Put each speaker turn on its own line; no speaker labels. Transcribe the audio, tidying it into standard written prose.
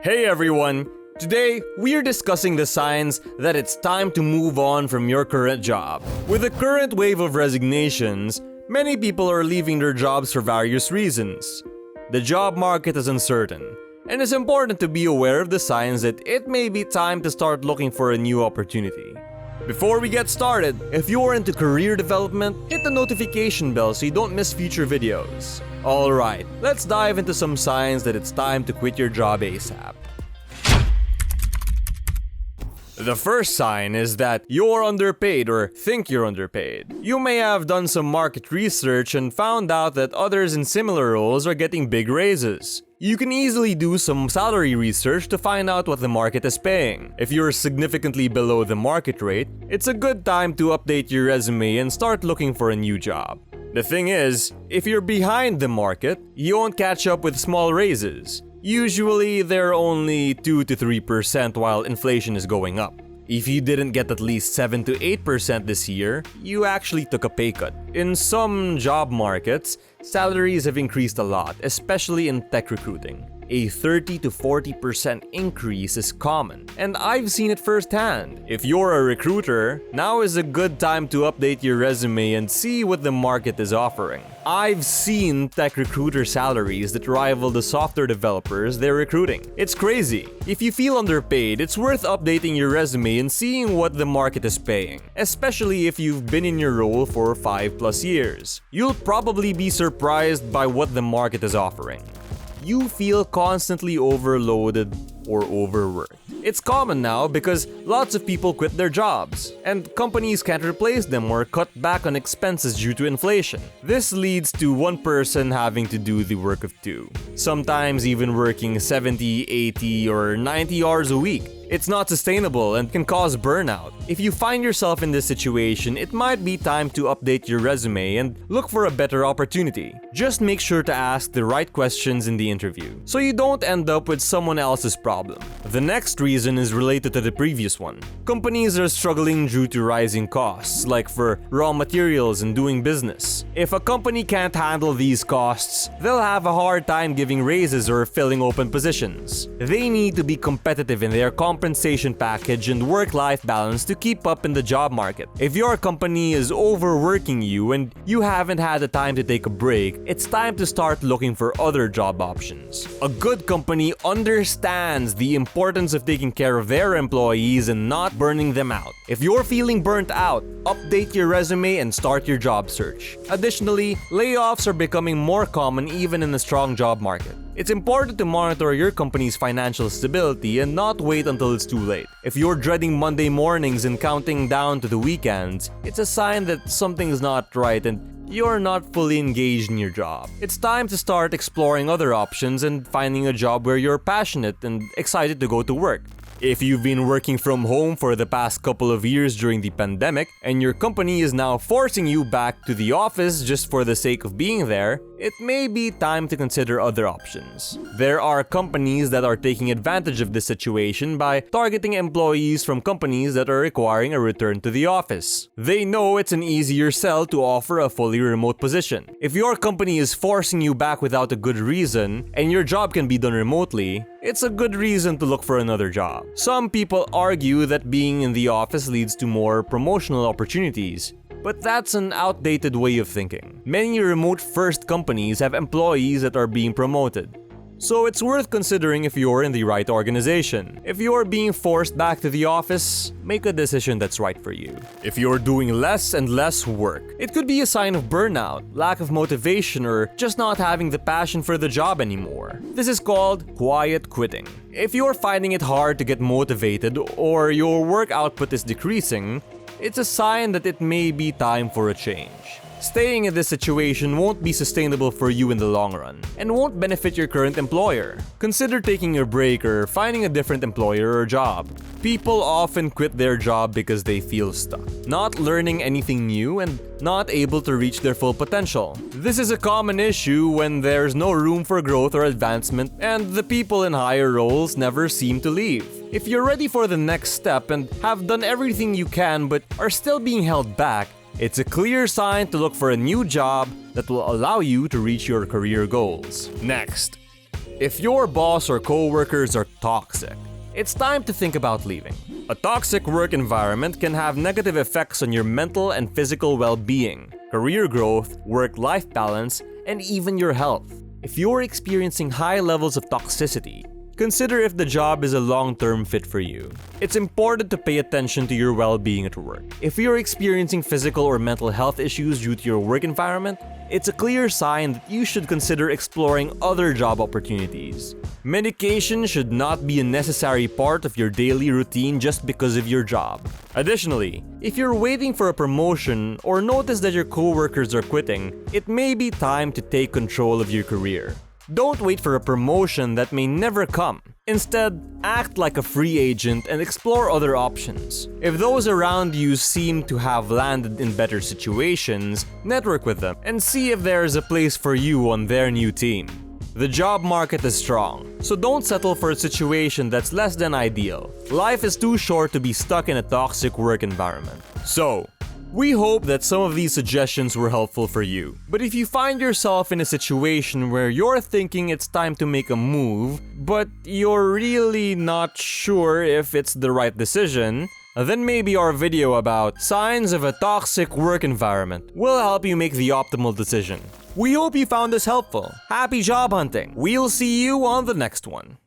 Hey everyone! Today, we're discussing the signs that it's time to move on from your current job. With the current wave of resignations, many people are leaving their jobs for various reasons. The job market is uncertain, and it's important to be aware of the signs that it may be time to start looking for a new opportunity. Before we get started, if you're into career development, hit the notification bell so you don't miss future videos. Alright, let's dive into some signs that it's time to quit your job ASAP. The first sign is that you're underpaid or think you're underpaid. You may have done some market research and found out that others in similar roles are getting big raises. You can easily do some salary research to find out what the market is paying. If you're significantly below the market rate, it's a good time to update your resume and start looking for a new job. The thing is, if you're behind the market, you won't catch up with small raises. Usually, they're only 2 to 3% while inflation is going up. If you didn't get at least 7 to 8% this year, you actually took a pay cut. In some job markets, salaries have increased a lot, especially in tech recruiting. A 30 to 40% increase is common, and I've seen it firsthand. If you're a recruiter, now is a good time to update your resume and see what the market is offering. I've seen tech recruiter salaries that rival the software developers they're recruiting. It's crazy. If you feel underpaid, it's worth updating your resume and seeing what the market is paying, especially if you've been in your role for 5+ years. You'll probably be surprised by what the market is offering. You feel constantly overloaded or overworked. It's common now because lots of people quit their jobs, and companies can't replace them or cut back on expenses due to inflation. This leads to one person having to do the work of two, sometimes even working 70, 80, or 90 hours a week. It's not sustainable and can cause burnout. If you find yourself in this situation, it might be time to update your resume and look for a better opportunity. Just make sure to ask the right questions in the interview, so you don't end up with someone else's problem. The next reason is related to the previous one. Companies are struggling due to rising costs, like for raw materials and doing business. If a company can't handle these costs, they'll have a hard time giving raises or filling open positions. They need to be competitive in their compensation package and work-life balance to keep up in the job market. If your company is overworking you and you haven't had the time to take a break, it's time to start looking for other job options. A good company understands the importance of taking care of their employees and not burning them out. If you're feeling burnt out, update your resume and start your job search. Additionally, layoffs are becoming more common even in a strong job market. It's important to monitor your company's financial stability and not wait until it's too late. If you're dreading Monday mornings and counting down to the weekends, it's a sign that something's not right and you're not fully engaged in your job. It's time to start exploring other options and finding a job where you're passionate and excited to go to work. If you've been working from home for the past couple of years during the pandemic and your company is now forcing you back to the office just for the sake of being there, it may be time to consider other options. There are companies that are taking advantage of this situation by targeting employees from companies that are requiring a return to the office. They know it's an easier sell to offer a fully remote position. If your company is forcing you back without a good reason and your job can be done remotely, it's a good reason to look for another job. Some people argue that being in the office leads to more promotional opportunities, but that's an outdated way of thinking. Many remote-first companies have employees that are being promoted, so it's worth considering if you're in the right organization. If you're being forced back to the office, make a decision that's right for you. If you're doing less and less work, it could be a sign of burnout, lack of motivation, or just not having the passion for the job anymore. This is called quiet quitting. If you're finding it hard to get motivated or your work output is decreasing, it's a sign that it may be time for a change. Staying in this situation won't be sustainable for you in the long run and won't benefit your current employer. Consider taking a break or finding a different employer or job. People often quit their job because they feel stuck, not learning anything new and not able to reach their full potential. This is a common issue when there's no room for growth or advancement and the people in higher roles never seem to leave. If you're ready for the next step and have done everything you can but are still being held back, it's a clear sign to look for a new job that will allow you to reach your career goals. Next, If your boss or coworkers are toxic, it's time to think about leaving. A toxic work environment can have negative effects on your mental and physical well-being, career growth, work-life balance, and even your health. If you're experiencing high levels of toxicity, consider if the job is a long-term fit for you. It's important to pay attention to your well-being at work. If you're experiencing physical or mental health issues due to your work environment, it's a clear sign that you should consider exploring other job opportunities. Medication should not be a necessary part of your daily routine just because of your job. Additionally, if you're waiting for a promotion or notice that your coworkers are quitting, it may be time to take control of your career. Don't wait for a promotion that may never come. Instead, act like a free agent and explore other options. If those around you seem to have landed in better situations, network with them and see if there is a place for you on their new team. The job market is strong, so don't settle for a situation that's less than ideal. Life is too short to be stuck in a toxic work environment. So, we hope that some of these suggestions were helpful for you. But if you find yourself in a situation where you're thinking it's time to make a move, but you're really not sure if it's the right decision, then maybe our video about signs of a toxic work environment will help you make the optimal decision. We hope you found this helpful. Happy job hunting! We'll see you on the next one.